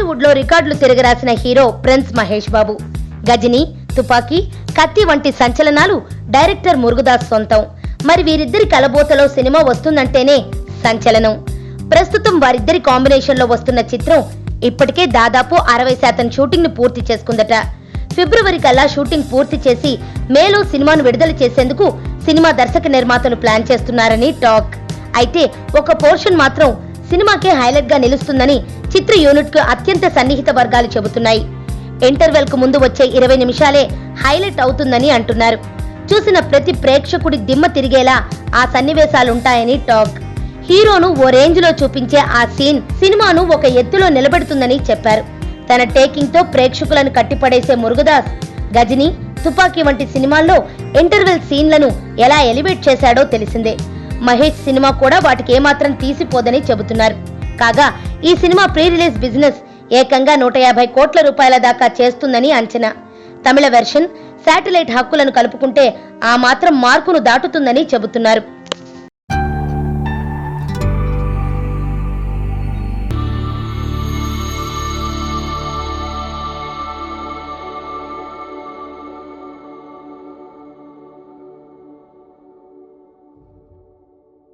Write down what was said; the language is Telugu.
టాలీవుడ్ లో రికార్డులు తిరగరాసిన హీరో ప్రిన్స్ మహేష్ బాబు. గజనీ, తుపాకీ, కత్తి వంటి సంచలనాలు డైరెక్టర్ మురుగదాస్ సొంతం. మరి వీరిద్దరి కలబోతలో సినిమా వస్తుందంటేనే సంచలనం. ప్రస్తుతం వారిద్దరి కాంబినేషన్ లో వస్తున్న చిత్రం ఇప్పటికే దాదాపు 60% షూటింగ్ ను పూర్తి చేసుకుందట. ఫిబ్రవరి కల్లా షూటింగ్ పూర్తి చేసి మేలో సినిమాను విడుదల చేసేందుకు సినిమా దర్శక నిర్మాతలు ప్లాన్ చేస్తున్నారని టాక్. అయితే ఒక పోర్షన్ మాత్రం సినిమాకే హైలైట్ గా నిలుస్తుందని చిత్ర యూనిట్ కు అత్యంత సన్నిహిత వర్గాలు చెబుతున్నాయి. ఇంటర్వెల్ కు ముందు వచ్చే 20 నిమిషాలే హైలైట్ అవుతుందని అంటున్నారు. చూసిన ప్రతి ప్రేక్షకుడి దిమ్మ తిరిగేలా ఆ సన్నివేశాలుంటాయని టాక్. హీరోను ఓ రేంజ్ లో చూపించే ఆ సీన్ సినిమాను ఒక ఎత్తులో నిలబెడుతుందని చెప్పారు. తన టేకింగ్ తో ప్రేక్షకులను కట్టిపడేసే మురుగదాస్ గజనీ, తుపాకీ వంటి సినిమాల్లో ఇంటర్వెల్ సీన్లను ఎలా ఎలివేట్ చేశాడో తెలిసిందే. మహేష్ సినిమా కూడా వాటికి ఏమాత్రం తీసిపోదని చెబుతున్నారు. కాగా ఈ సినిమా ప్రీ రిలీజ్ బిజినెస్ ఏకంగా 150 కోట్ల రూపాయల దాకా చేస్తుందని అంచనా. తమిళ వెర్షన్, శాటిలైట్ హక్కులను కలుపుకుంటే ఆ మాత్రం మార్కును దాటుతుందని చెబుతున్నారు.